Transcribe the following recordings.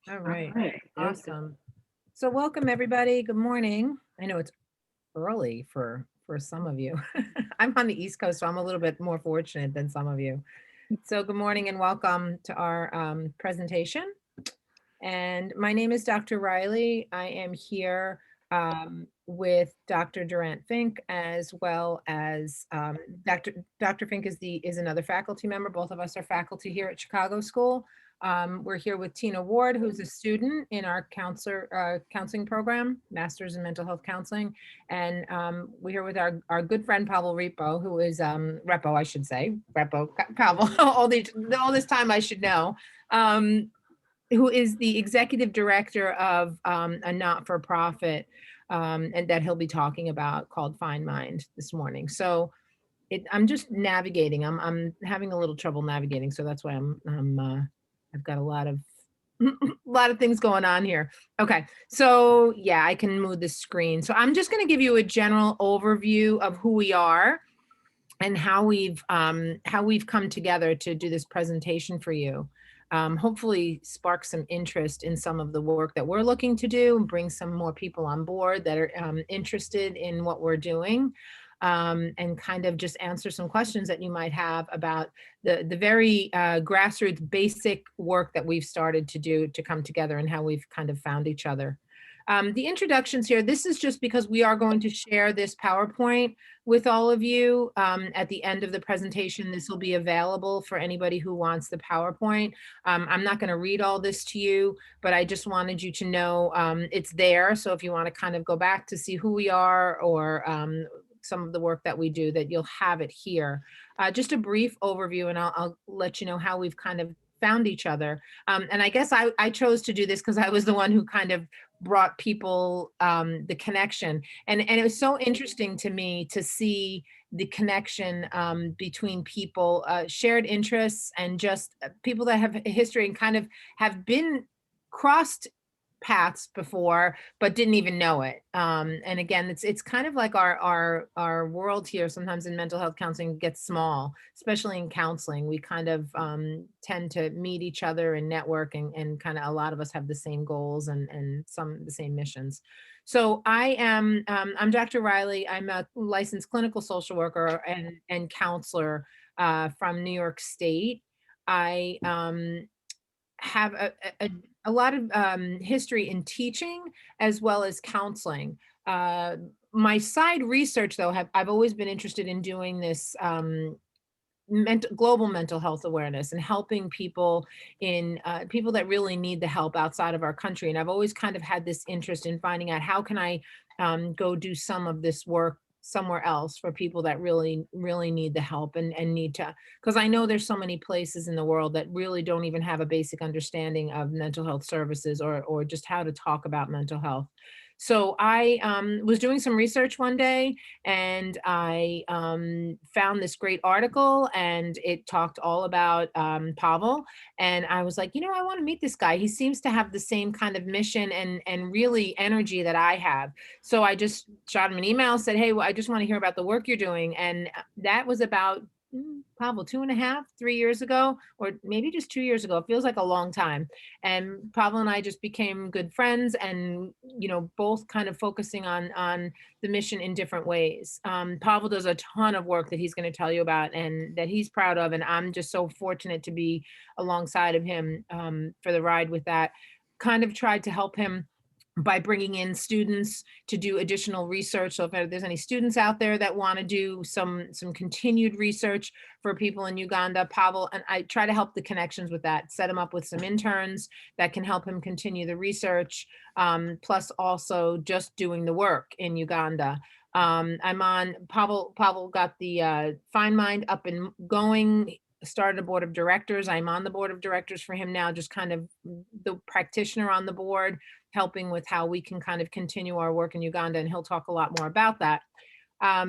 All right. Awesome. So welcome everybody. Good morning. I know it's early for some of you. I'm on the East Coast, so I'm a little bit more fortunate than some of you. So good morning and welcome to our presentation. And my name is Dr. Riley. I am here with Dr. Durant Fink, as well as Dr. Fink is another faculty member. Both of us are faculty here at Chicago School. We're here with Tina Ward, who's a student in our counseling program, Master's in Mental Health Counseling. And we're here with our good friend Pavel Reppo, who is Reppo, I should say. Reppo, Pavel, all this time I should know. Who is the executive director of a not-for-profit and that he'll be talking about called Find Mind this morning. So I'm just navigating. I'm having a little trouble navigating, so that's why I've got a lot of things going on here. Okay, so yeah, I can move the screen. So I'm just going to give you a general overview of who we are and how we've come together to do this presentation for you. Hopefully spark some interest in some of the work that we're looking to do and bring some more people on board that are interested in what we're doing, and kind of just answer some questions that you might have about the very grassroots basic work that we've started to do to come together and how we've kind of found each other. The introductions here, this is just because we are going to share this PowerPoint with all of you at the end of the presentation. This will be available for anybody who wants the PowerPoint. I'm not going to read all this to you, but I just wanted you to know it's there. So if you want to kind of go back to see who we are or some of the work that we do, that you'll have it here. Just a brief overview, and I'll let you know how we've kind of found each other. And I guess I chose to do this because I was the one who kind of brought people the connection. And it was so interesting to me to see the connection between people, shared interests, and just people that have a history and kind of have been crossed paths before but didn't even know it. And again, it's kind of like our world here sometimes in mental health counseling gets small, especially in counseling. We kind of tend to meet each other and network, and kind of a lot of us have the same goals and some the same missions. So I'm Dr. Riley. I'm a licensed clinical social worker and counselor from New York State. I have a lot of history in teaching as well as counseling. My side research, though, I've always been interested in doing this global mental health awareness and helping people people that really need the help outside of our country. And I've always kind of had this interest in finding out how can I go do some of this work somewhere else for people that really need the help and need to, because I know there's so many places in the world that really don't even have a basic understanding of mental health services or just how to talk about mental health. So I was doing some research one day, and I found this great article, and it talked all about Pavel. And I was like, I want to meet this guy. He seems to have the same kind of mission and really energy that I have. So I just shot him an email, said, hey, well, I just want to hear about the work you're doing. And that was about Pavel, 2.5, 3 years ago, or maybe just 2 years ago. It feels like a long time. And Pavel and I just became good friends, and both kind of focusing on the mission in different ways. Pavel does a ton of work that he's going to tell you about and that he's proud of, and I'm just so fortunate to be alongside of him for the ride with that. Kind of tried to help him by bringing in students to do additional research. So if there's any students out there that want to do some continued research for people in Uganda, Pavel and I try to help the connections with that, set him up with some interns that can help him continue the research, plus also just doing the work in Uganda. I'm on Pavel got the Find Mind up and going, started a board of directors. I'm on the board of directors for him now, just kind of the practitioner on the board, helping with how we can kind of continue our work in Uganda, and he'll talk a lot more about that.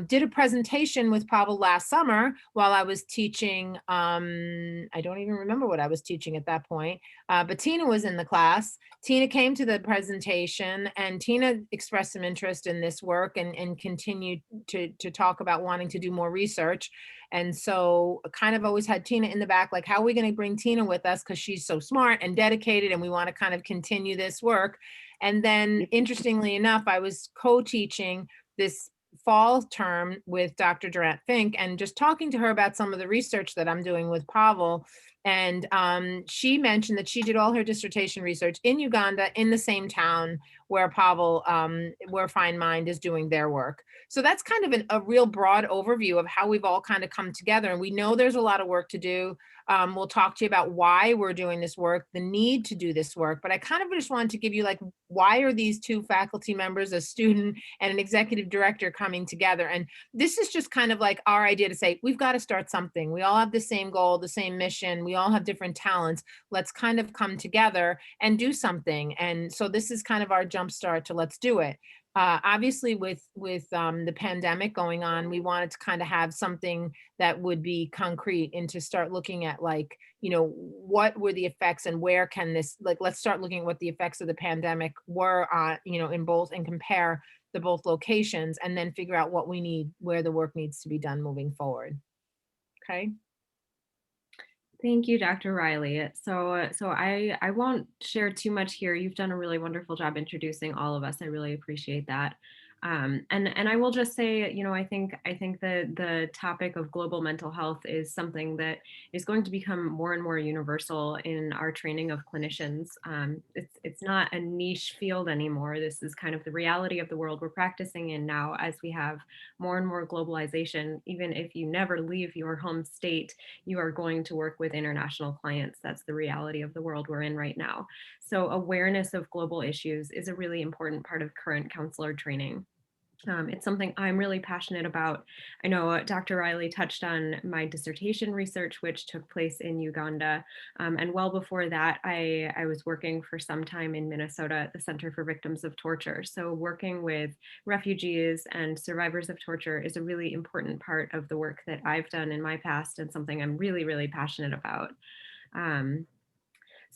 did a presentation with Pavel last summer while I was teaching. I don't even remember what I was teaching at that point, but Tina was in the class. Tina came to the presentation, and Tina expressed some interest in this work and continued to talk about wanting to do more research. And so kind of always had Tina in the back, like, how are we going to bring Tina with us? Because she's so smart and dedicated, and we want to kind of continue this work. And then interestingly enough, I was co-teaching this fall term with Dr. Durant Finke, and just talking to her about some of the research that I'm doing with Pavel. And she mentioned that she did all her dissertation research in Uganda, in the same town where Pavel, where Find Mind is doing their work. So that's kind of a real broad overview of how we've all kind of come together. And we know there's a lot of work to do. We'll talk to you about why we're doing this work, the need to do this work. But I kind of just wanted to give you, like, why are these two faculty members, a student and an executive director, coming together? And this is just kind of like our idea to say, we've got to start something. We all have the same goal, the same mission. We all have different talents. Let's kind of come together and do something. And so this is kind of our jump start to let's do it. Obviously, with the pandemic going on, we wanted to kind of have something that would be concrete, and to start looking at, like, you know, what were the effects and where can this, like, let's start looking at what the effects of the pandemic were on, you know, in both, and compare the both locations, and then figure out what we need, where the work needs to be done moving forward. Okay. Thank you, Dr. Riley. So I won't share too much here. You've done a really wonderful job introducing all of us. I really appreciate that. And I will just say, you know, I think the topic of global mental health is something that is going to become more and more universal in our training of clinicians. It's not a niche field anymore. This is kind of the reality of the world we're practicing in now, as we have more and more globalization. Even if you never leave your home state, you are going to work with international clients. That's the reality of the world we're in right now. So awareness of global issues is a really important part of current counselor training. It's something I'm really passionate about. I know Dr. Riley touched on my dissertation research, which took place in Uganda. And well before that, I was working for some time in Minnesota at the Center for Victims of Torture. So working with refugees and survivors of torture is a really important part of the work that I've done in my past, and something I'm really, really passionate about.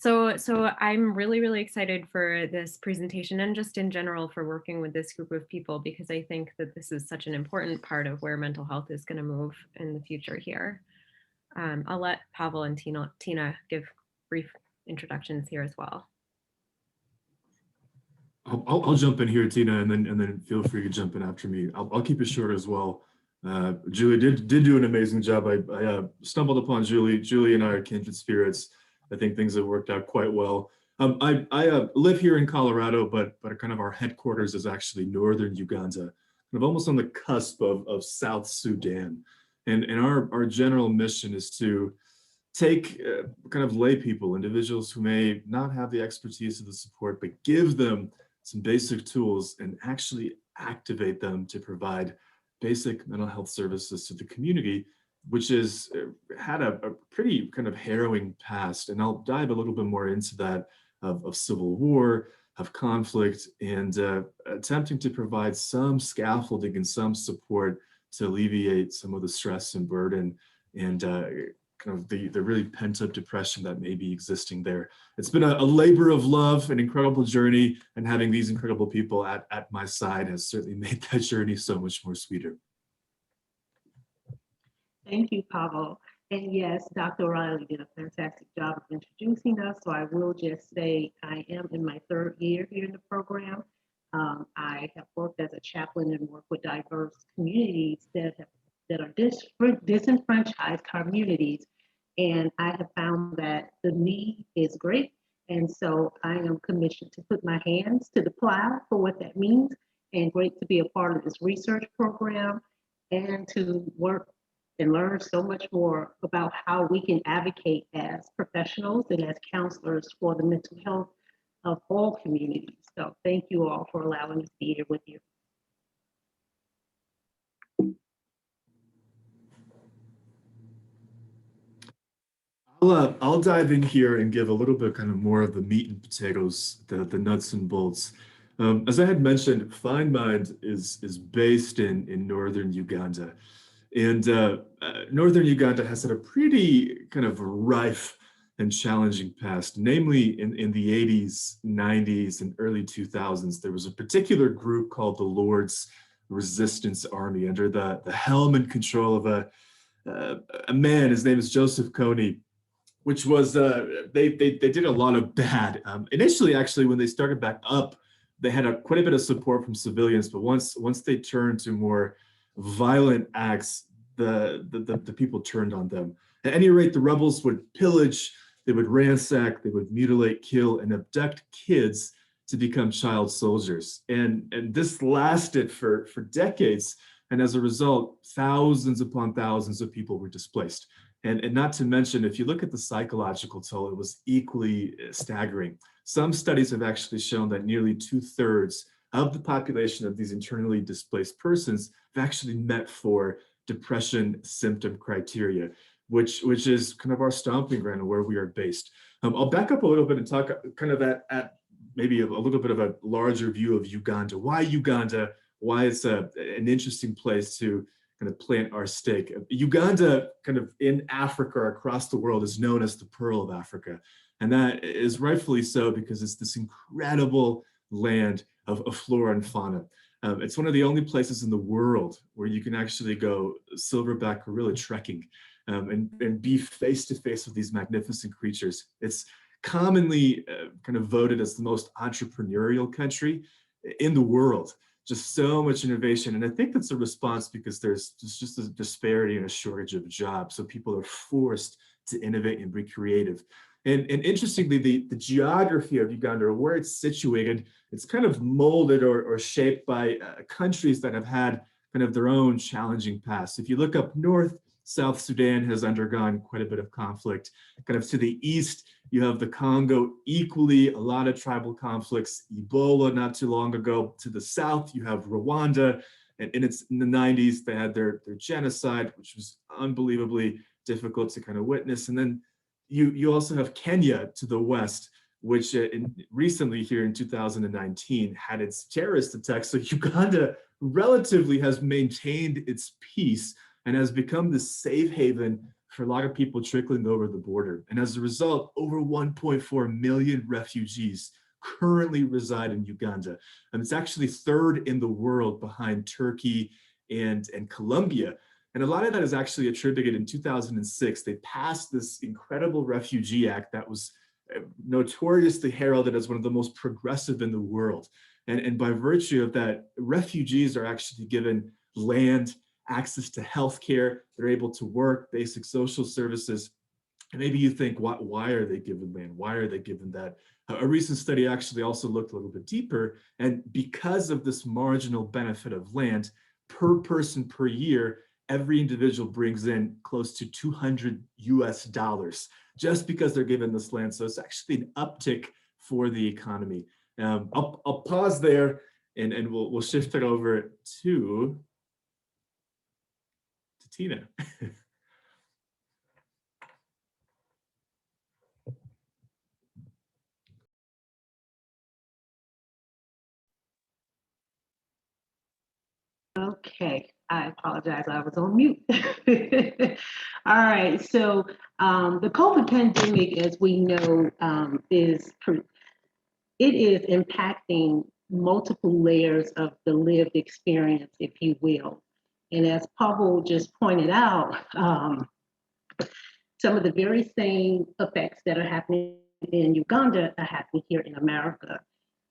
So I'm really, really excited for this presentation, and just in general for working with this group of people, because I think that this is such an important part of where mental health is going to move in the future here. I'll let Pavel and Tina give brief introductions here as well. I'll jump in here, Tina, and then feel free to jump in after me. I'll keep it short as well. Julie did do an amazing job. I stumbled upon Julie. Julie and I are kindred spirits. I think things have worked out quite well. I live here in Colorado, but kind of our headquarters is actually northern Uganda, kind of almost on the cusp of South Sudan. And our general mission is to take kind of lay people, individuals who may not have the expertise or the support, but give them some basic tools and actually activate them to provide basic mental health services to the community, which has had a pretty kind of harrowing past. And I'll dive a little bit more into that of civil war, of conflict, and attempting to provide some scaffolding and some support to alleviate some of the stress and burden and kind of the really pent-up depression that may be existing there. It's been a labor of love, an incredible journey, and having these incredible people at my side has certainly made that journey so much more sweeter. Thank you, Pavel. And yes, Dr. Riley did a fantastic job of introducing us. So I will just say I am in my third year here in the program. I have worked as a chaplain and worked with diverse communities that are disenfranchised communities. And I have found that the need is great. And so I am commissioned to put my hands to the plow for what that means, and great to be a part of this research program and to work and learn so much more about how we can advocate as professionals and as counselors for the mental health of all communities. So thank you all for allowing me to be here with you. I'll dive in here and give a little bit kind of more of the meat and potatoes, the nuts and bolts. As I had mentioned, FindMind is based in northern Uganda. And northern Uganda has had a pretty kind of rife and challenging past, namely in the 80s, 90s, and early 2000s. There was a particular group called the Lord's Resistance Army under the helm and control of a man. His name is Joseph Kony, which was they did a lot of bad. Initially, actually, when they started back up, they had quite a bit of support from civilians, but once they turned to more violent acts, the people turned on them. At any rate, the rebels would pillage, they would ransack, they would mutilate, kill, and abduct kids to become child soldiers. And this lasted for decades. And as a result, thousands upon thousands of people were displaced. And not to mention, if you look at the psychological toll, it was equally staggering. Some studies have actually shown that nearly 2/3 of the population of these internally displaced persons have actually met for depression symptom criteria, which is kind of our stomping ground and where we are based. I'll back up a little bit and talk kind of at maybe a little bit of a larger view of Uganda. Why Uganda? Why it's an interesting place to kind of plant our stake. Uganda, kind of in Africa or across the world, is known as the Pearl of Africa. And that is rightfully so because it's this incredible land of flora and fauna. It's one of the only places in the world where you can actually go silverback gorilla trekking and be face to face with these magnificent creatures. It's commonly kind of voted as the most entrepreneurial country in the world. Just so much innovation. And I think that's a response because there's just a disparity and a shortage of jobs. So people are forced to innovate and be creative. And interestingly, the geography of Uganda, or where it's situated, it's kind of molded or shaped by countries that have had kind of their own challenging past. If you look up north, South Sudan has undergone quite a bit of conflict. Kind of to the east, you have the Congo, equally a lot of tribal conflicts, Ebola not too long ago. To the south, you have Rwanda, and in the 90s, they had their genocide, which was unbelievably difficult to kind of witness. And then you also have Kenya to the west, which recently here in 2019 had its terrorist attacks. So Uganda relatively has maintained its peace and has become the safe haven for a lot of people trickling over the border. And as a result, over 1.4 million refugees currently reside in Uganda. And it's actually third in the world behind Turkey and Colombia. And a lot of that is actually attributed in 2006. They passed this incredible Refugee Act that was notoriously heralded as one of the most progressive in the world. And by virtue of that, refugees are actually given land, access to healthcare, they're able to work, basic social services. And maybe you think, why are they given land? Why are they given that? A recent study actually also looked a little bit deeper. And because of this marginal benefit of land per person per year, every individual brings in close to $200 US just because they're given this land. So it's actually an uptick for the economy. I'll pause there and we'll shift it over to Tina. Okay, I apologize, I was on mute. All right, so the COVID pandemic, as we know, it is impacting multiple layers of the lived experience, if you will. And as Pavel just pointed out, some of the very same effects that are happening in Uganda are happening here in America.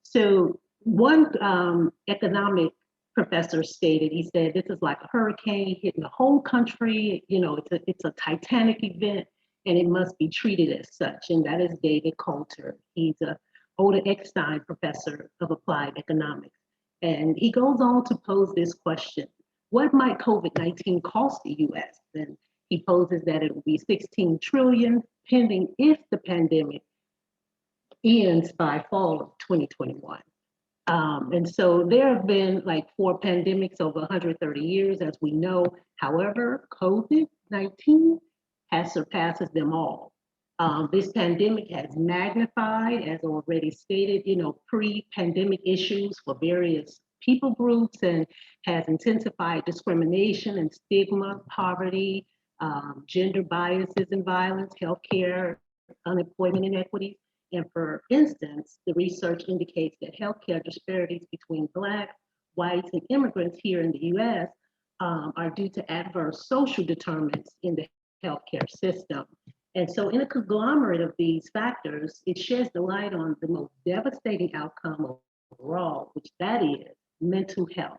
So one economic professor stated, he said, this is like a hurricane hitting the whole country. You know, it's a titanic event and it must be treated as such. And that is David Coulter. He's a Oda Eckstein professor of applied economics. And he goes on to pose this question: what might COVID-19 cost the US? And he poses that it will be 16 trillion, pending if the pandemic ends by fall of 2021. And so there have been like 4 pandemics over 130 years, as we know. However, COVID-19 has surpasses them all. This pandemic has magnified, as already stated, pre-pandemic issues for various people groups, and has intensified discrimination and stigma, poverty, gender biases and violence, healthcare, unemployment inequities. And for instance, the research indicates that healthcare disparities between Black, whites, and immigrants here in the US are due to adverse social determinants in the healthcare system. And so in a conglomerate of these factors, it sheds the light on the most devastating outcome overall, which that is mental health.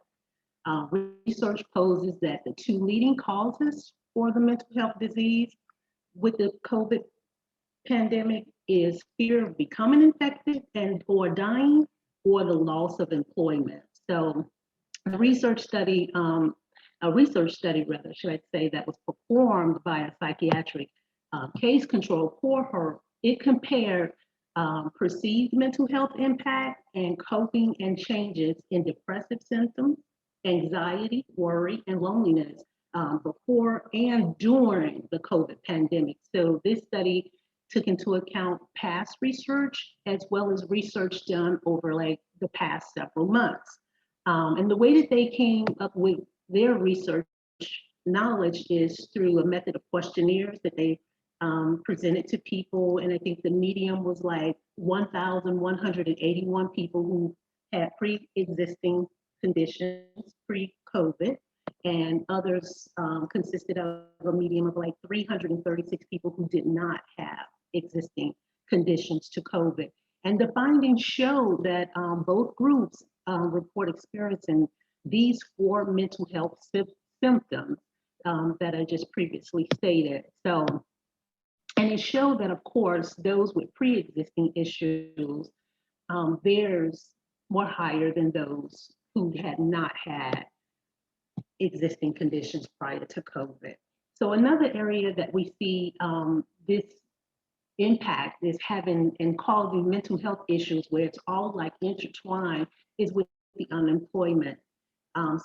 Research poses that the two leading causes for the mental health disease with the COVID pandemic is fear of becoming infected and or dying, or the loss of employment. So a research study rather, should I say, that was performed by a psychiatric case control cohort, it compared perceived mental health impact and coping and changes in depressive symptoms, anxiety, worry, and loneliness before and during the COVID pandemic. So this study took into account past research as well as research done over like the past several months. And the way that they came up with their research knowledge is through a method of questionnaires that they presented to people. And I think the median was like 1,181 people who had pre-existing conditions pre-COVID, and others consisted of a median of like 336 people who did not have existing conditions to COVID. And the findings show that both groups report experiencing these four mental health symptoms that I just previously stated. So, and it showed that, of course, those with pre-existing issues, theirs were higher than those who had not had existing conditions prior to COVID. So another area that we see this impact is having and causing mental health issues, where it's all like intertwined, is with the unemployment.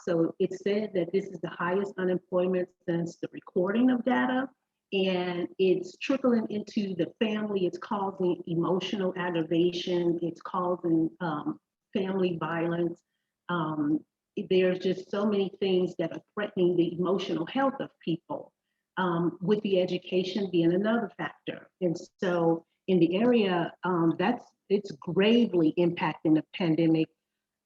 So it said that this is the highest unemployment since the recording of data, and it's trickling into the family. It's causing emotional aggravation. It's causing family violence. There's just so many things that are threatening the emotional health of people, with the education being another factor. And so in the area, it's gravely impacting the pandemic,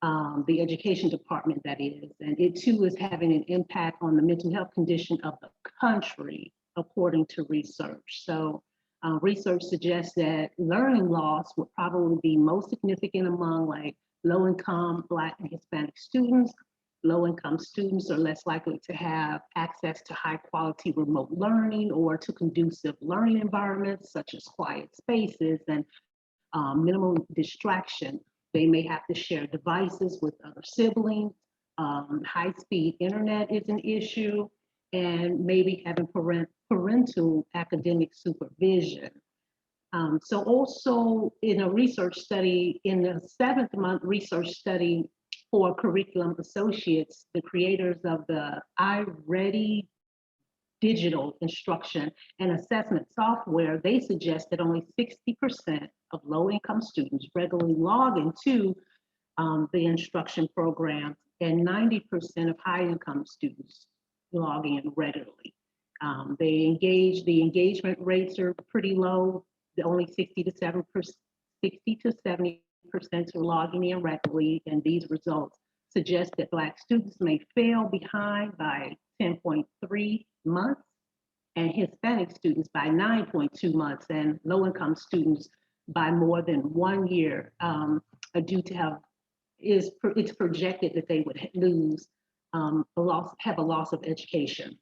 the education department, that is, and it too is having an impact on the mental health condition of the country, according to research. So research suggests that learning loss would probably be most significant among like low-income Black and Hispanic students. Low-income students are less likely to have access to high-quality remote learning or to conducive learning environments, such as quiet spaces and minimal distraction. They may have to share devices with other siblings. High-speed internet is an issue, and maybe having parental academic supervision. So also in a research study, in the 7th-month research study for Curriculum Associates, the creators of the iReady digital instruction and assessment software, they suggest that only 60% of low-income students regularly log into the instruction programs, and 90% of high-income students log in regularly. The engagement rates are pretty low. Only 60 to 70% are logging in regularly, and these results suggest that Black students may fail behind by 10.3 months, and Hispanic students by 9.2 months, and low-income students by more than 1 year, due to it's projected that they would lose have a loss of education.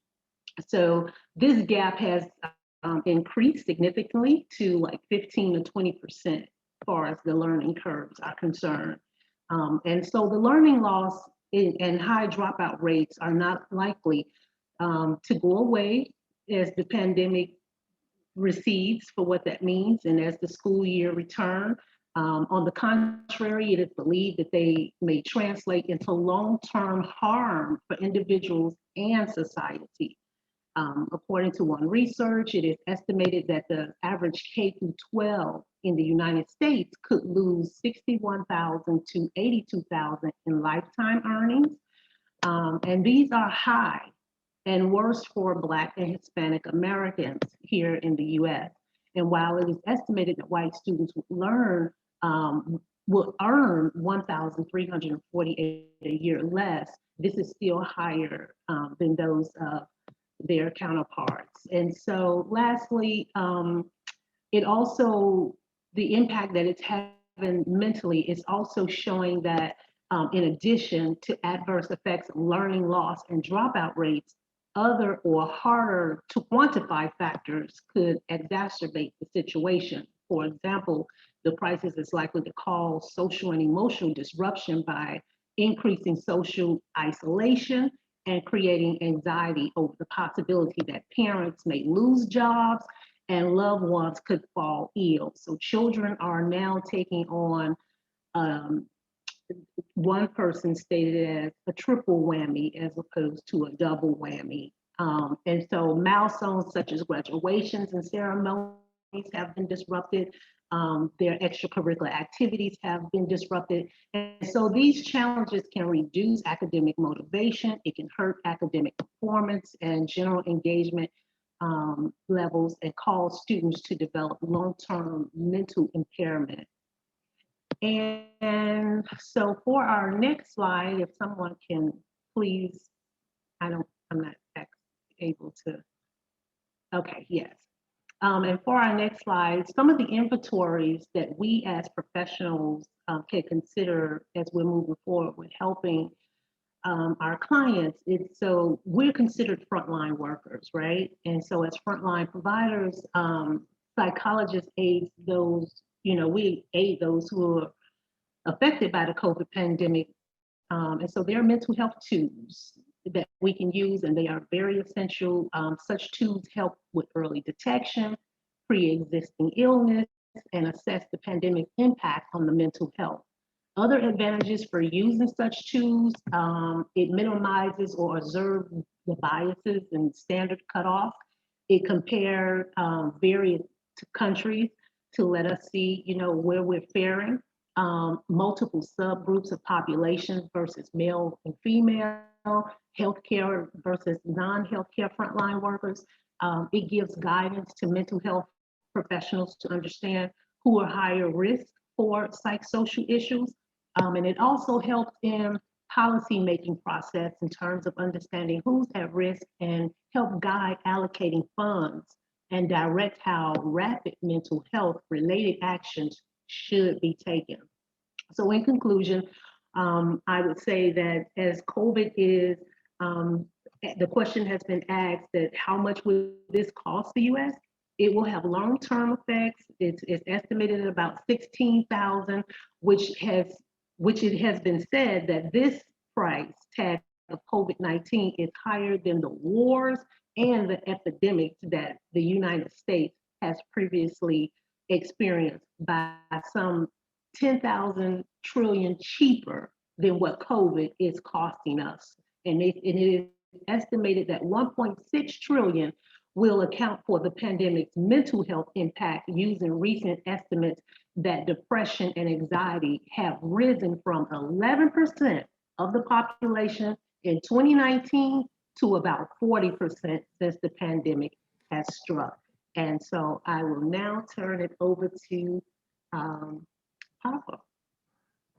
So this gap has increased significantly to like 15 to 20% as far as the learning curves are concerned. And so the learning loss and high dropout rates are not likely to go away as the pandemic recedes, for what that means, and as the school year returns. On the contrary, it is believed that they may translate into long-term harm for individuals and society. According to one research, it is estimated that the average K through 12 in the United States could lose 61,000 to 82,000 in lifetime earnings. And these are high and worse for Black and Hispanic Americans here in the US. And while it is estimated that white students will earn 1,348 a year less, this is still higher than those of their counterparts. And so lastly, it also, the impact that it's having mentally is also showing that in addition to adverse effects of learning loss and dropout rates, other or harder to quantify factors could exacerbate the situation. For example, the crisis is likely to cause social and emotional disruption by increasing social isolation and creating anxiety over the possibility that parents may lose jobs and loved ones could fall ill. So children are now taking on, one person stated as a triple whammy as opposed to a double whammy. And so milestones such as graduations and ceremonies have been disrupted. Their extracurricular activities have been disrupted. And so these challenges can reduce academic motivation, it can hurt academic performance and general engagement levels, and cause students to develop long-term mental impairment. And so for our next slide, if someone can please, I'm not able to, okay, yes. And for our next slide, some of the inventories that we as professionals can consider as we're moving forward with helping our clients. So we're considered frontline workers, right? And so as frontline providers, psychologists aid those, we aid those who are affected by the COVID pandemic. And so there are mental health tools that we can use, and they are very essential. Such tools help with early detection, pre-existing illness, and assess the pandemic impact on the mental health. Other advantages for using such tools, it minimizes or observes the biases and standard cutoff. It compares various countries to let us see, where we're faring. Multiple subgroups of population versus male and female, healthcare versus non-healthcare frontline workers. It gives guidance to mental health professionals to understand who are higher risk for psychosocial issues. And it also helps in policy making process in terms of understanding who's at risk and help guide allocating funds and direct how rapid mental health related actions should be taken. So in conclusion, I would say that as COVID is, the question has been asked that how much will this cost the US? It will have long-term effects. It's estimated at about 16,000, which it has been said that this price tag of COVID-19 is higher than the wars and the epidemics that the United States has previously experienced by some 10,000 trillion cheaper than what COVID is costing us. And it is estimated that 1.6 trillion will account for the pandemic's mental health impact, using recent estimates that depression and anxiety have risen from 11% of the population in 2019 to about 40% since the pandemic has struck. And so I will now turn it over to Pavel.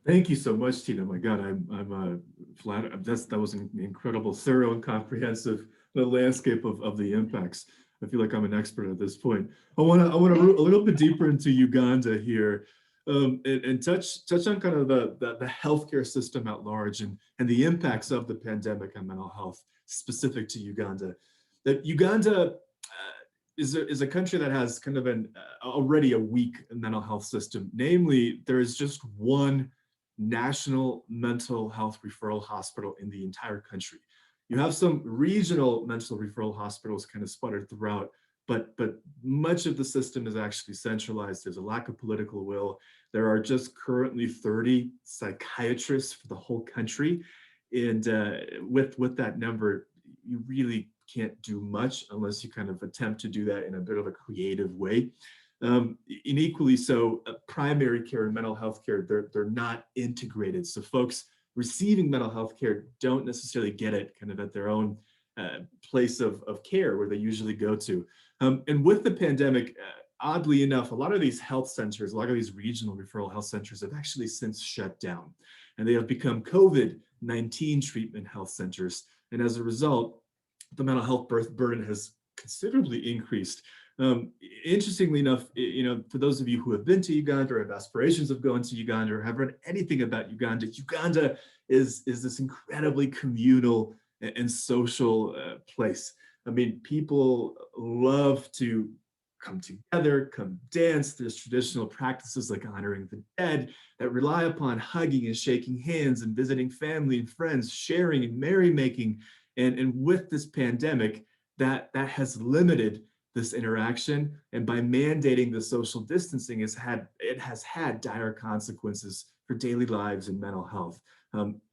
Thank you so much, Tina. My God, I'm flattered. That was an incredible, thorough, and comprehensive landscape of the impacts. I feel like I'm an expert at this point. I want to a little bit deeper into Uganda here, and touch on kind of the healthcare system at large and the impacts of the pandemic on mental health specific to Uganda. That Uganda is a country that has kind of already a weak mental health system. Namely, there is just one national mental health referral hospital in the entire country. You have some regional mental referral hospitals kind of sputtered throughout, but much of the system is actually centralized. There's a lack of political will. There are just currently 30 psychiatrists for the whole country. And with that number, you really can't do much unless you kind of attempt to do that in a bit of a creative way. And equally so, primary care and mental health care, they're not integrated. So folks receiving mental health care don't necessarily get it kind of at their own place of care where they usually go to. And with the pandemic, oddly enough, a lot of these health centers, a lot of these regional referral health centers have actually since shut down, and they have become COVID-19 treatment health centers. And as a result, the mental health burden has considerably increased. Interestingly enough, for those of you who have been to Uganda or have aspirations of going to Uganda or have read anything about Uganda, Uganda is this incredibly communal and social place. I mean, people love to come together, come dance. There's traditional practices like honoring the dead that rely upon hugging and shaking hands and visiting family and friends, sharing and merrymaking. And with this pandemic, that has limited this interaction, and by mandating the social distancing, it has had dire consequences for daily lives and mental health.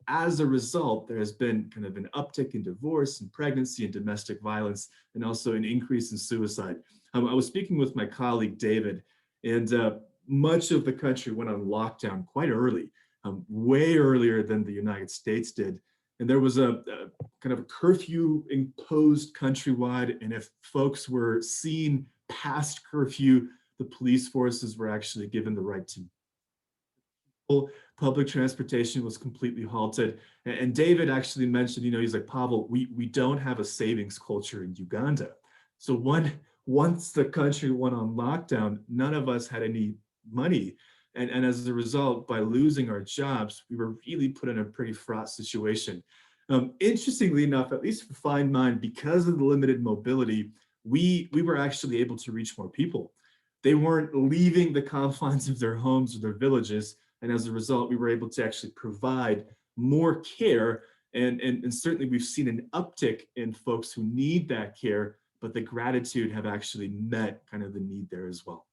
As a result, there has been kind of an uptick in divorce and pregnancy and domestic violence, and also an increase in suicide. I was speaking with my colleague David, and much of the country went on lockdown quite early, way earlier than the United States did. And there was a kind of a curfew imposed countrywide. And if folks were seen past curfew, the police forces were actually given the right to. Public transportation was completely halted. And David actually mentioned, he's like, Pavel, we don't have a savings culture in Uganda. So once the country went on lockdown, none of us had any money. And as a result, by losing our jobs, we were really put in a pretty fraught situation. Interestingly enough, at least for Find Mine, because of the limited mobility, we were actually able to reach more people. They weren't leaving the confines of their homes or their villages. And as a result, we were able to actually provide more care. And certainly we've seen an uptick in folks who need that care, but the gratitude have actually met kind of the need there as well.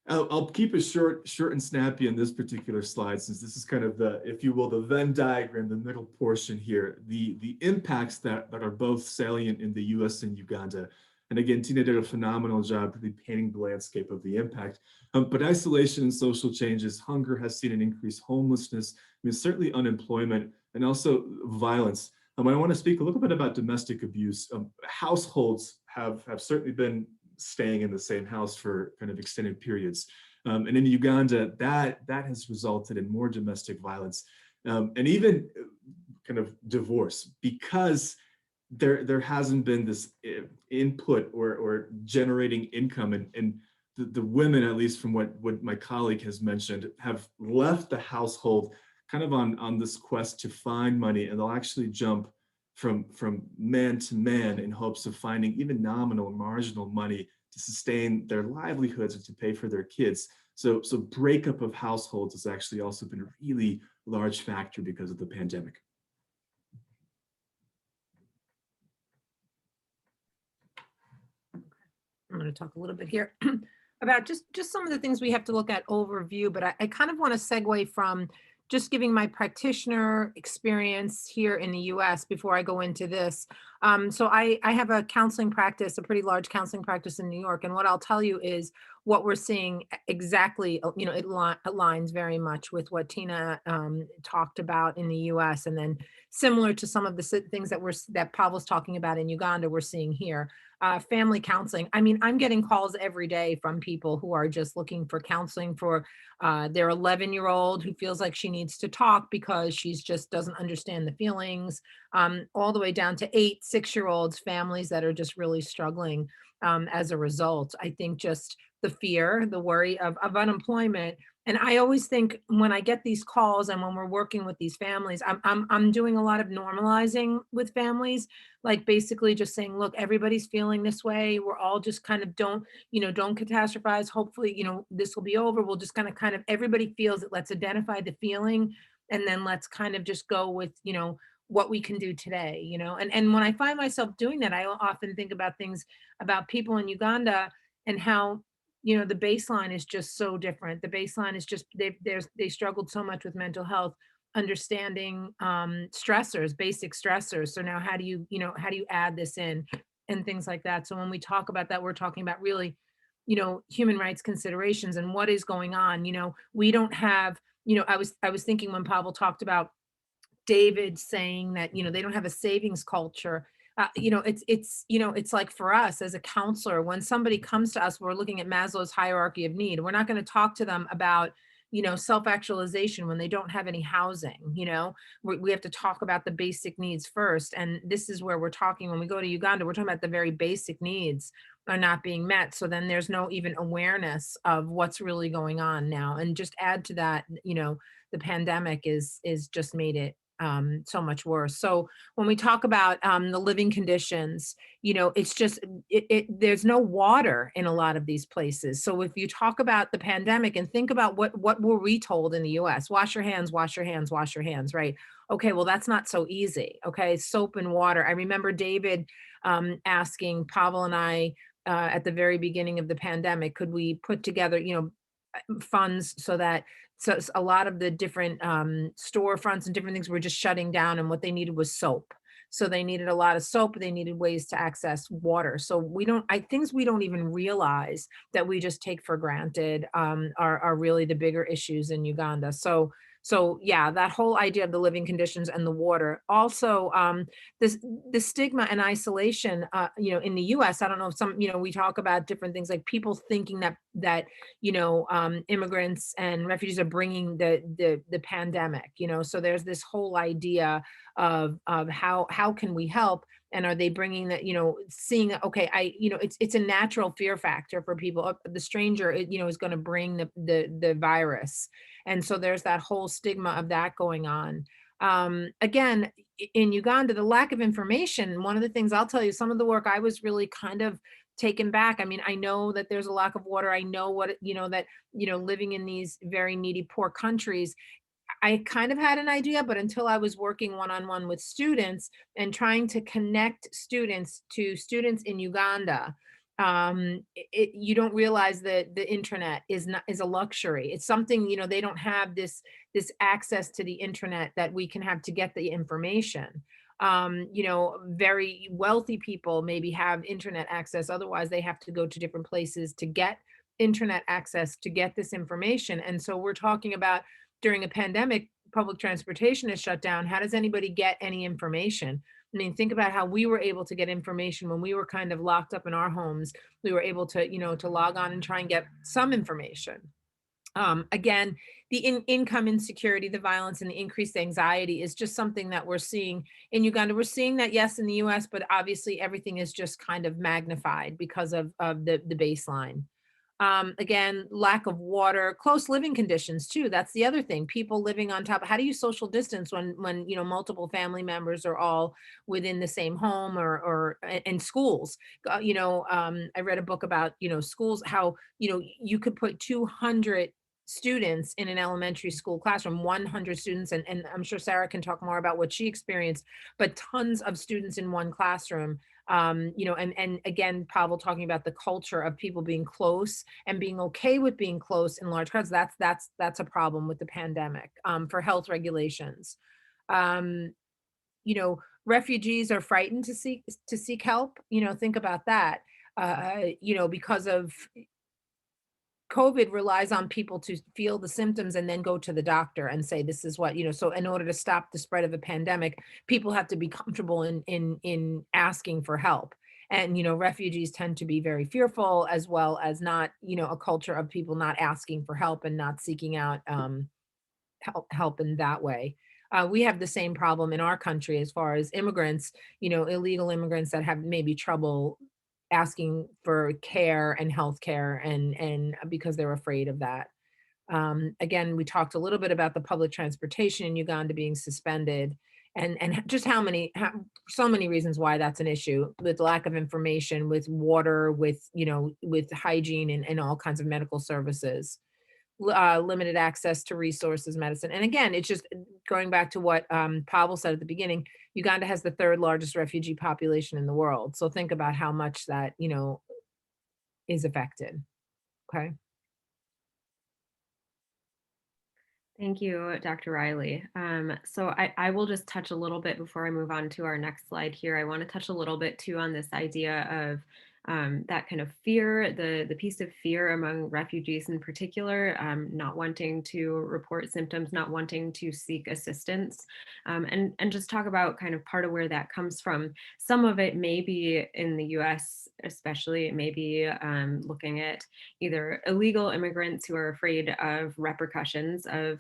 I'll keep it short and snappy on this particular slide, since this is kind of the, if you will, the Venn diagram, the middle portion here, the impacts that are both salient in the US and Uganda. And again, Tina did a phenomenal job really painting the landscape of the impact. But isolation and social changes, hunger has seen an increase, homelessness, certainly unemployment, and also violence. I want to speak a little bit about domestic abuse. Households have certainly been staying in the same house for kind of extended periods. And in Uganda, that has resulted in more domestic violence and even kind of divorce, because there hasn't been this input or generating income. And the women, at least from what my colleague has mentioned, have left the household kind of on this quest to find money, and they'll actually jump from man to man in hopes of finding even nominal or marginal money to sustain their livelihoods and to pay for their kids. So breakup of households has actually also been a really large factor because of the pandemic. I'm going to talk a little bit here about just some of the things we have to look at overview, but I kind of want to segue from just giving my practitioner experience here in the US before I go into this. So I have a counseling practice, a pretty large counseling practice in New York. And what I'll tell you is what we're seeing exactly, it aligns very much with what Tina talked about in the US. And then similar to some of the things that Pavel's talking about in Uganda, we're seeing here. Family counseling. I mean, I'm getting calls every day from people who are just looking for counseling for their 11-year-old who feels like she needs to talk because she's just doesn't understand the feelings, all the way down to 6-year-olds, families that are just really struggling as a result. I think just the fear, the worry of unemployment. And I always think when I get these calls and when we're working with these families, I'm doing a lot of normalizing with families, like basically just saying, look, everybody's feeling this way. We're all just kind of don't catastrophize. Hopefully, this will be over. We'll just kind of everybody feels it. Let's identify the feeling and then let's kind of just go with, what we can do today, and when I find myself doing that, I often think about things about people in Uganda and how the baseline is just so different. The baseline is just they struggled so much with mental health. understanding stressors, basic stressors. So now how do you, how do you add this in and things like that? So when we talk about that, we're talking about really, human rights considerations and what is going on. We don't have, I was thinking when Pavel talked about David saying that, they don't have a savings culture. It's like for us as a counselor, when somebody comes to us, we're looking at Maslow's hierarchy of need. We're not going to talk to them about, self-actualization when they don't have any housing. We have to talk about the basic needs first. And this is where we're talking when we go to Uganda, we're talking about the very basic needs are not being met. So then there's no even awareness of what's really going on now. And just add to that, the pandemic is just made it so much worse. So when we talk about the living conditions, it's just there's no water in a lot of these places. So if you talk about the pandemic and think about what were we told in the US? Wash your hands, wash your hands, wash your hands, right? Okay, well, that's not so easy. Okay, soap and water. I remember David asking Pavel and I at the very beginning of the pandemic, could we put together, funds so that a lot of the different storefronts and different things were just shutting down, and what they needed was soap. So they needed a lot of soap. They needed ways to access water. So things we don't even realize that we just take for granted are really the bigger issues in Uganda. So yeah, that whole idea of the living conditions and the water. Also, the stigma and isolation, in the US, I don't know if we talk about different things like people thinking that immigrants and refugees are bringing the pandemic, so there's this whole idea of how can we help, and are they bringing that, seeing, okay, it's a natural fear factor for people. The stranger, is going to bring the virus. And so there's that whole stigma of that going on. Again, in Uganda, the lack of information, one of the things I'll tell you, some of the work I was really kind of taken back. I mean, I know that there's a lack of water. I know that, living in these very needy, poor countries, I kind of had an idea, but until I was working one-on-one with students and trying to connect students to students in Uganda, you don't realize that the internet is a luxury. It's something, they don't have this access to the internet that we can have to get the information. Very wealthy people maybe have internet access. Otherwise, they have to go to different places to get internet access to get this information. And so we're talking about during a pandemic, public transportation is shut down. How does anybody get any information? I mean, think about how we were able to get information when we were kind of locked up in our homes. We were able to, to log on and try and get some information. Again, the income insecurity, the violence, and the increased anxiety is just something that we're seeing in Uganda. We're seeing that, yes, in the US, but obviously everything is just kind of magnified because of the baseline. Again, lack of water, close living conditions too. That's the other thing. People living on top. How do you social distance when multiple family members are all within the same home or in schools? I read a book about schools, how you could put 200 students in an elementary school classroom, 100 students, and I'm sure Sarah can talk more about what she experienced, but tons of students in one classroom. And again, Pavel talking about the culture of people being close and being okay with being close in large crowds. That's a problem with the pandemic for health regulations. Refugees are frightened to seek help. Think about that. Because of COVID relies on people to feel the symptoms and then go to the doctor and say, this is what, so in order to stop the spread of a pandemic, people have to be comfortable in asking for help. And, refugees tend to be very fearful, as well as not, a culture of people not asking for help and not seeking out help in that way. We have the same problem in our country as far as immigrants, illegal immigrants that have maybe trouble asking for care and health care and because they're afraid of that. Again, we talked a little bit about the public transportation in Uganda being suspended and just so many reasons why that's an issue, with lack of information, with water, with hygiene and all kinds of medical services. Limited access to resources, medicine. And again, it's just going back to what Pavel said at the beginning, Uganda has the third largest refugee population in the world. So think about how much that, is affected. Okay. Thank you, Dr. Riley. So I will just touch a little bit before I move on to our next slide here. I want to touch a little bit too on this idea of that kind of fear, the piece of fear among refugees in particular, not wanting to report symptoms, not wanting to seek assistance, and just talk about kind of part of where that comes from. Some of it may be in the US, especially, it may be looking at either illegal immigrants who are afraid of repercussions of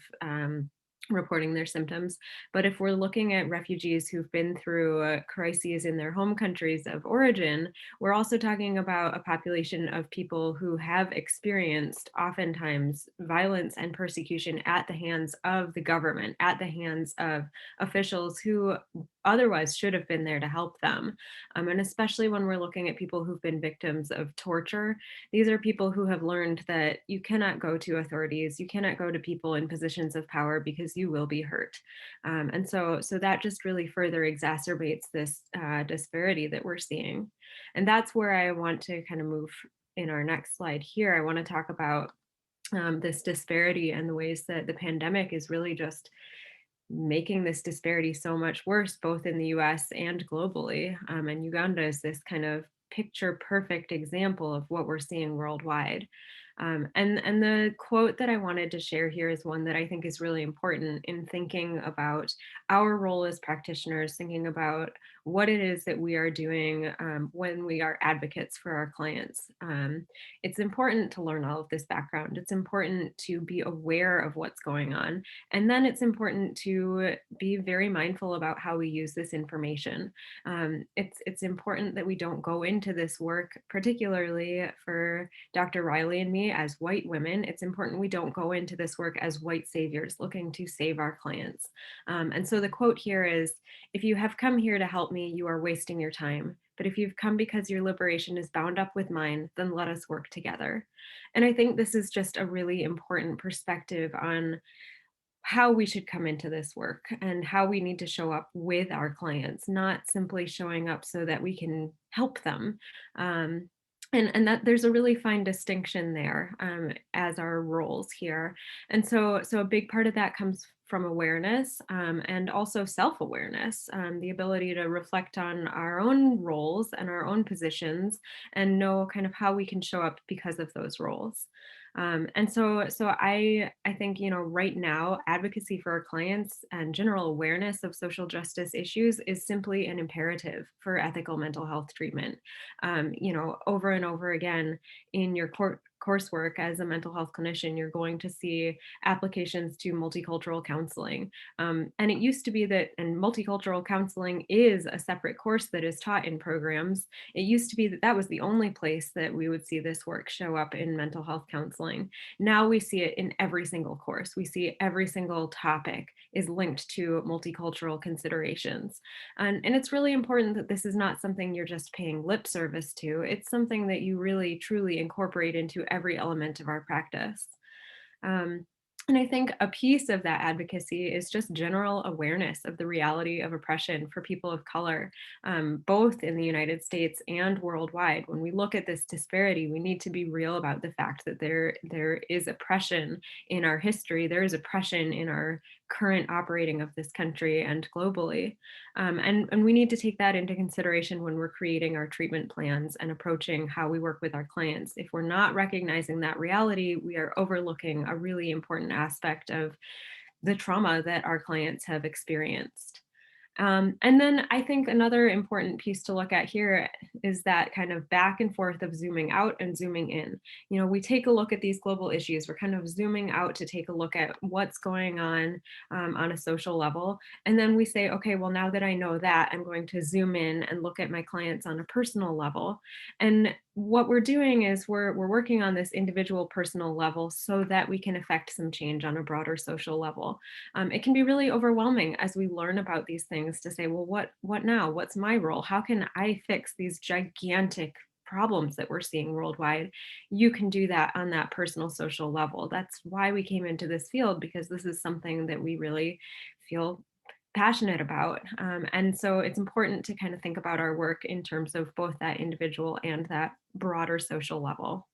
reporting their symptoms. But if we're looking at refugees who've been through crises in their home countries of origin, we're also talking about a population of people who have experienced oftentimes violence and persecution at the hands of the government, at the hands of officials who otherwise should have been there to help them. And especially when we're looking at people who've been victims of torture, these are people who have learned that you cannot go to authorities, you cannot go to people in positions of power because you will be hurt. And so that just really further exacerbates this disparity that we're seeing. And that's where I want to kind of move in our next slide here. I want to talk about this disparity and the ways that the pandemic is really just making this disparity so much worse, both in the US and globally. And Uganda is this kind of picture perfect example of what we're seeing worldwide. And the quote that I wanted to share here is one that I think is really important in thinking about our role as practitioners, thinking about what it is that we are doing when we are advocates for our clients. It's important to learn all of this background. It's important to be aware of what's going on. And then it's important to be very mindful about how we use this information. It's important that we don't go into this work, particularly for Dr. Riley and me as white women. It's important we don't go into this work as white saviors looking to save our clients. And so the quote here is, "If you have come here to help me, you are wasting your time. But if you've come because your liberation is bound up with mine, then let us work together." And I think this is just a really important perspective on how we should come into this work and how we need to show up with our clients, not simply showing up so that we can help them. And that there's a really fine distinction there as our roles here. And so a big part of that comes from awareness and also self-awareness, the ability to reflect on our own roles and our own positions and know kind of how we can show up because of those roles. And so I think, you know, right now, advocacy for our clients and general awareness of social justice issues is simply an imperative for ethical mental health treatment. You know, over and over again in your coursework as a mental health clinician, you're going to see applications to multicultural counseling. And it used to be that, and multicultural counseling is a separate course that is taught in programs. It used to be that that was the only place that we would see this work show up in mental health counseling. Now we see it in every single course. We see every single topic is linked to multicultural considerations. And it's really important that this is not something you're just paying lip service to. It's something that you really truly incorporate into every element of our practice. Um, and I think a piece of that advocacy is just general awareness of the reality of oppression for people of color, both in the United States and worldwide. When we look at this disparity, we need to be real about the fact that there is oppression in our history, there is oppression in our current operating of this country and globally. And we need to take that into consideration when we're creating our treatment plans and approaching how we work with our clients. If we're not recognizing that reality, we are overlooking a really important aspect of the trauma that our clients have experienced. And then I think another important piece to look at here is that kind of back and forth of zooming out and zooming in. You know, we take a look at these global issues, we're kind of zooming out to take a look at what's going on a social level. And then we say, okay, well, now that I know that, I'm going to zoom in and look at my clients on a personal level. And what we're doing is we're working on this individual personal level so that we can affect some change on a broader social level. It can be really overwhelming as we learn about these things to say, well, what now? What's my role? How can I fix these gigantic problems that we're seeing worldwide? You can do that on that personal social level. That's why we came into this field, because this is something that we really feel passionate about. And so it's important to kind of think about our work in terms of both that individual and that broader social level.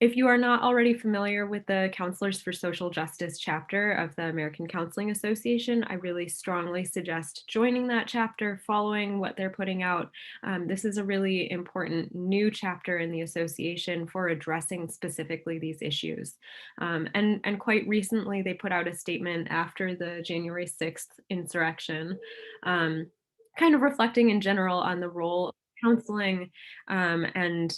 If you are not already familiar with the Counselors for Social Justice chapter of the American Counseling Association, I really strongly suggest joining that chapter, following what they're putting out. This is a really important new chapter in the association for addressing specifically these issues. And quite recently, they put out a statement after the January 6th insurrection, kind of reflecting in general on the role of counseling, and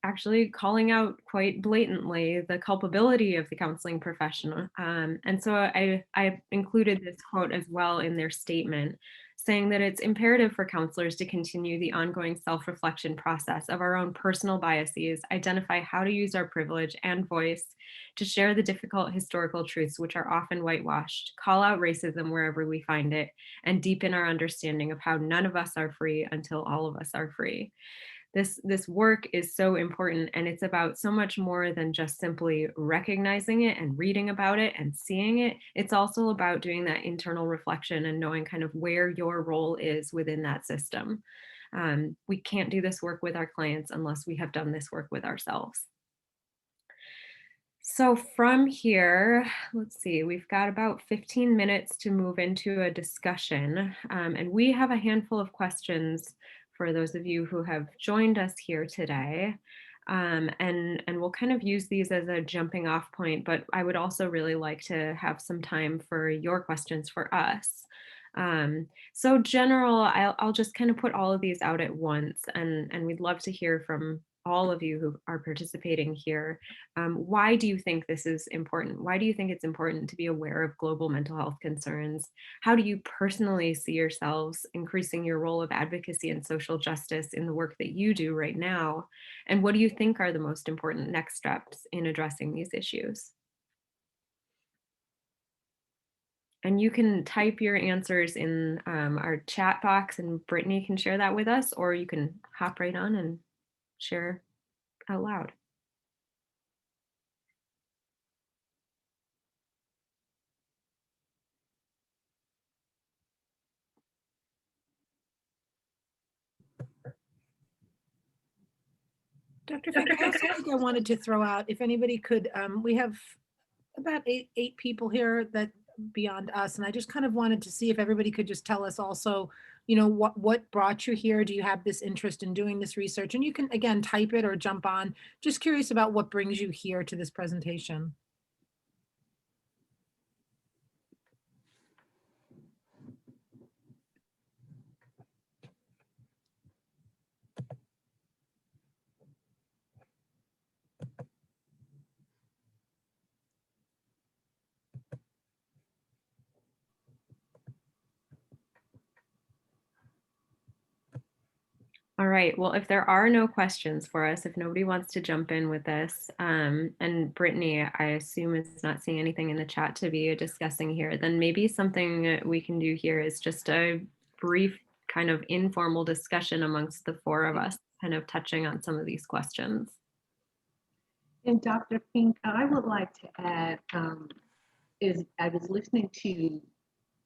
actually calling out quite blatantly the culpability of the counseling professional. And so I included this quote as well in their statement, saying that it's imperative for counselors to continue the ongoing self-reflection process of our own personal biases, identify how to use our privilege and voice to share the difficult historical truths which are often whitewashed, call out racism wherever we find it, and deepen our understanding of how none of us are free until all of us are free. This work is so important, and it's about so much more than just simply recognizing it and reading about it and seeing it. It's also about doing that internal reflection and knowing kind of where your role is within that system. We can't do this work with our clients unless we have done this work with ourselves. So from here, let's see, we've got about 15 minutes to move into a discussion, and we have a handful of questions for those of you who have joined us here today. And we'll kind of use these as a jumping off point, but I would also really like to have some time for your questions for us. So general, I'll just kind of put all of these out at once, and we'd love to hear from all of you who are participating here. Why do you think this is important? Why do you think it's important to be aware of global mental health concerns? How do you personally see yourselves increasing your role of advocacy and social justice in the work that you do right now? And what do you think are the most important next steps in addressing these issues? And you can type your answers in our chat box, and Brittany can share that with us, or you can hop right on and share out loud. Dr. Finke, I also think I wanted to throw out, if anybody could, we have about eight people here that beyond us, and I just kind of wanted to see if everybody could just tell us also, what brought you here? Do you have this interest in doing this research? And you can, again, type it or jump on. Just curious about what brings you here to this presentation. All right, well, if there are no questions for us, if nobody wants to jump in with this, and Brittany, I assume is not seeing anything in the chat to be discussing here, then maybe something we can do here is just a brief kind of informal discussion amongst the four of us, kind of touching on some of these questions. And Dr. Finke, I would like to add, is I was listening to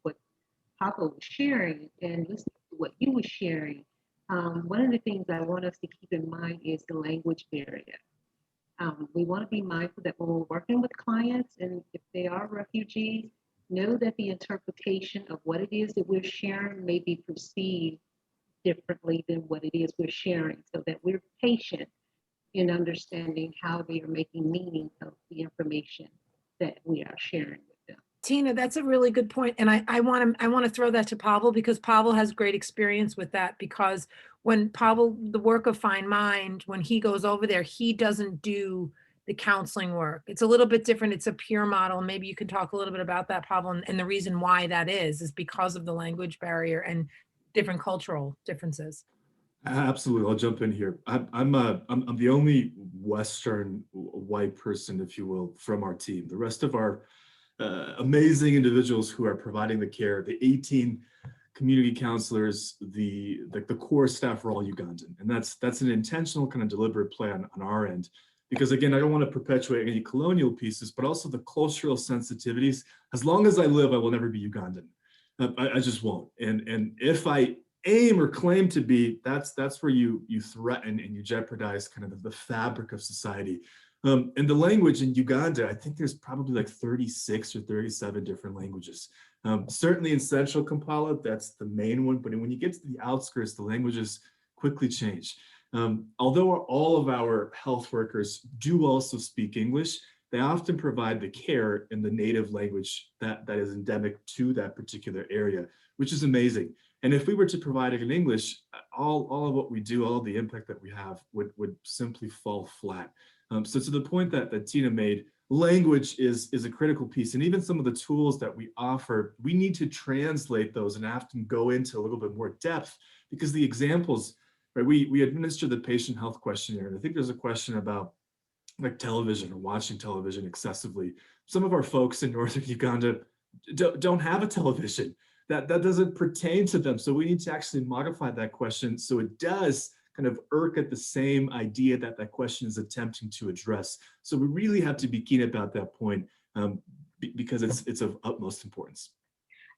what Pavel was sharing and listening to what you were sharing. One of the things I want us to keep in mind is the language barrier. We want to be mindful that when we're working with clients, and if they are refugees, know that the interpretation of what it is that we're sharing may be perceived differently than what it is we're sharing, so that we're patient in understanding how they are making meaning of the information that we are sharing with them. Tina, that's a really good point. And I want to throw that to Pavel, because Pavel has great experience with that, because when Pavel, the work of Fine Mind, when he goes over there, he doesn't do the counseling work. It's a little bit different. It's a peer model. Maybe you can talk a little bit about that, Pavel, and the reason why that is because of the language barrier and different cultural differences. Absolutely, I'll jump in here. I'm the only Western white person, if you will, from our team. The rest of our amazing individuals who are providing the care, the 18 community counselors, the core staff are all Ugandan, and that's an intentional kind of deliberate plan on our end, because again, I don't want to perpetuate any colonial pieces, but also the cultural sensitivities. As long as I live, I will never be Ugandan. I just won't. And if I aim or claim to be, that's where you threaten and you jeopardize kind of the fabric of society And the language in Uganda, I think there's probably like 36 or 37 different languages. Certainly in Central Kampala, that's the main one, but when you get to the outskirts, the languages quickly change. Although all of our health workers do also speak English, they often provide the care in the native language that is endemic to that particular area, which is amazing. And if we were to provide it in English, all of what we do, all of the impact that we have would simply fall flat. So to the point that Tina made, language is a critical piece. And even some of the tools that we offer, we need to translate those and often go into a little bit more depth, because the examples, right, we administer the patient health questionnaire. And I think there's a question about like television or watching television excessively. Some of our folks in Northern Uganda don't have a television. That doesn't pertain to them. So we need to actually modify that question so it does kind of irk at the same idea that that question is attempting to address. So we really have to be keen about that point, because it's of utmost importance.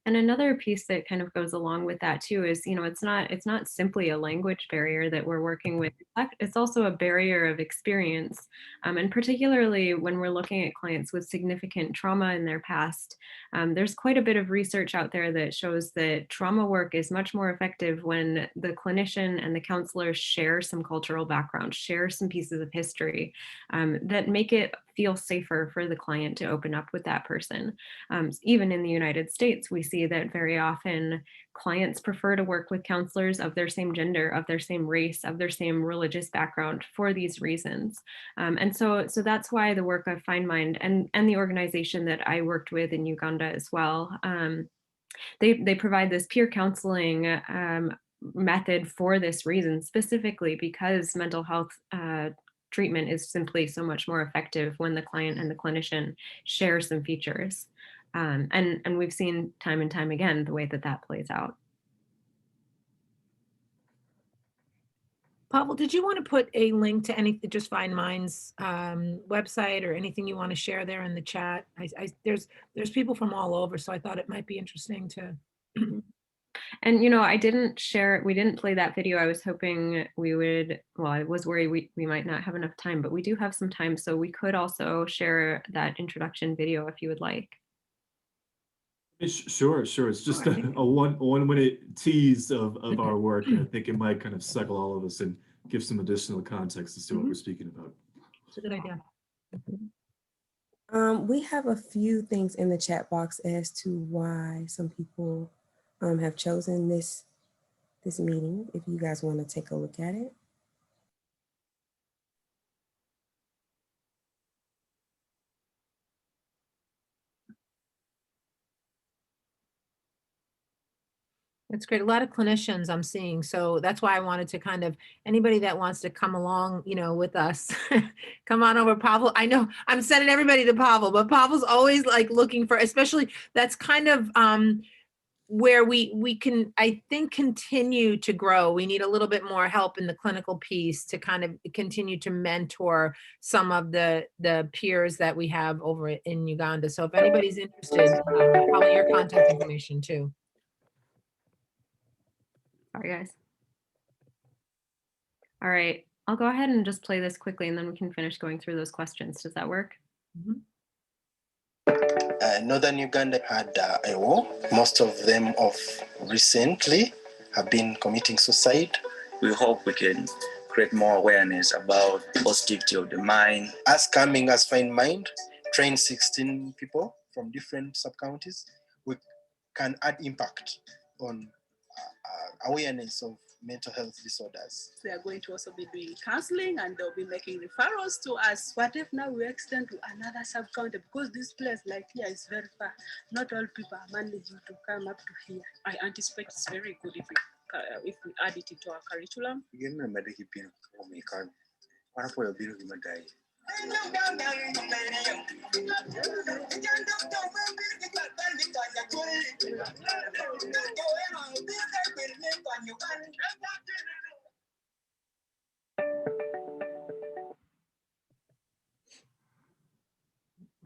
And another piece that kind of goes along with that too is, it's not simply a language barrier that we're working with. It's also a barrier of experience. And particularly when we're looking at clients with significant trauma in their past, there's quite a bit of research out there that shows that trauma work is much more effective when the clinician and the counselor share some cultural background, share some pieces of history that make it feel safer for the client to open up with that person. Even in the United States, we see that very often clients prefer to work with counselors of their same gender, of their same race, of their same religious background for these reasons. And so that's why the work of FindMind and the organization that I worked with in Uganda as well, they provide this peer counseling method for this reason, specifically because mental health treatment is simply so much more effective when the client and the clinician share some features. And we've seen time and time again the way that plays out. Pavel, did you want to put a link to anything, just FindMind's website or anything you want to share there in the chat? There's people from all over, so I thought it might be interesting to. And, I we didn't play that video. I was hoping we would, well, I was worried we might not have enough time, but we do have some time. So we could also share that introduction video if you would like. Sure. It's just a 1 minute tease of our work. And I think it might kind of settle all of us and give some additional context as to what we're speaking about. It's a good idea. We have a few things in the chat box as to why some people have chosen this meeting, if you guys want to take a look at it. That's great. A lot of clinicians I'm seeing. So that's why I wanted to kind of, anybody that wants to come along, with us, come on over. Pavel, I know I'm sending everybody to Pavel, but Pavel's always like looking for, especially that's kind of where we can, I think, continue to grow. We need a little bit more help in the clinical piece to kind of continue to mentor some of the peers that we have over in Uganda. So if anybody's interested, probably your contact information too. Sorry, guys. All right, I'll go ahead and just play this quickly and then we can finish going through those questions. Does that work? Mm-hmm. Northern Uganda had a war. Most of them recently have been committing suicide. We hope we can create more awareness about positivity of the mind. Us coming as FindMind, train 16 people from different sub-counties, we can add impact on awareness of mental health disorders. They are going to also be doing counseling and they'll be making referrals to us. What if now we extend to another sub-county, because this place like here is very far. Not all people are managing to come up to here. I anticipate it's very good if we add it into our curriculum.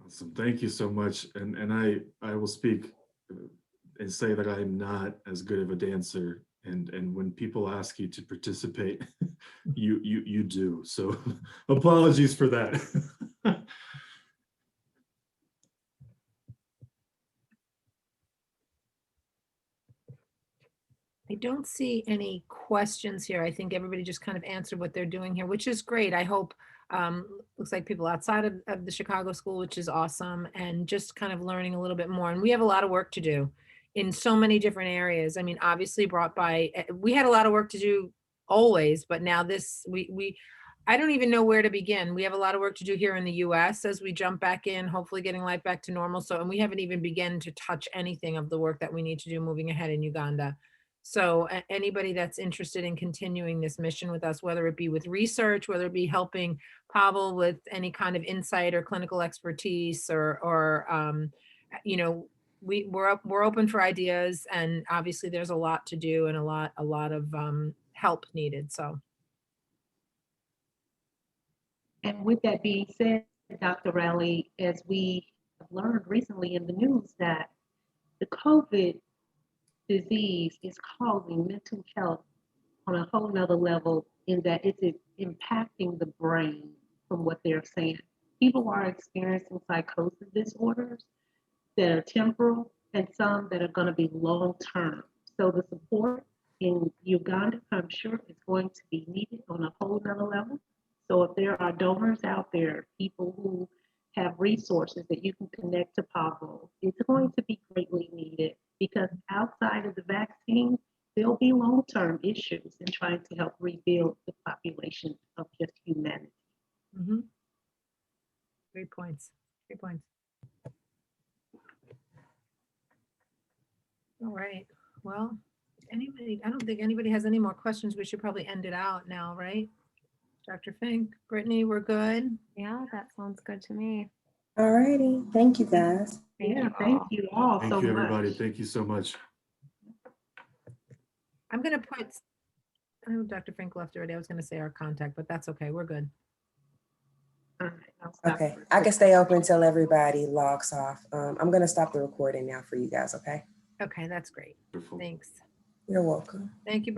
Awesome. Thank you so much. And I will speak and say that I am not as good of a dancer. And when people ask you to participate, you do. So apologies for that. I don't see any questions here. I think everybody just kind of answered what they're doing here, which is great. I hope, looks like people outside of the Chicago school, which is awesome, and just kind of learning a little bit more. And we have a lot of work to do in so many different areas. I mean, obviously brought by, we had a lot of work to do always, but now this, I don't even know where to begin. We have a lot of work to do here in the US as we jump back in, hopefully getting life back to normal. So, and we haven't even begun to touch anything of the work that we need to do moving ahead in Uganda. So anybody that's interested in continuing this mission with us, whether it be with research, whether it be helping Pavel with any kind of insight or clinical expertise, or you know, we're open for ideas, and obviously there's a lot to do and a lot of help needed. So. And with that being said, Dr. Riley, as we have learned recently in the news that the COVID disease is causing mental health on a whole nother level in that it's impacting the brain from what they're saying. People are experiencing psychosis disorders that are temporal and some that are going to be long-term. So the support in Uganda, I'm sure, is going to be needed on a whole nother level. So if there are donors out there, people who have resources that you can connect to Pavel, it's going to be greatly needed, because outside of the vaccine, there'll be long-term issues in trying to help rebuild the population of just humanity. Mm-hmm. Great points. Great points. All right. Well, anybody, I don't think anybody has any more questions. We should probably end it out now, right? Dr. Fink, Brittany, we're good. Yeah, that sounds good to me. All righty. Thank you, guys. Thank you all Thank so you, much. everybody. Thank you so much. I'm going to put, I know Dr. Fink left already. I was going to say our contact, but that's okay. We're good. All right, I'll stop Okay, for a I can second. stay open until everybody logs off. I'm gonna stop the recording now for you guys, okay? Okay, that's great. Wonderful. Thanks. You're welcome. Thank you.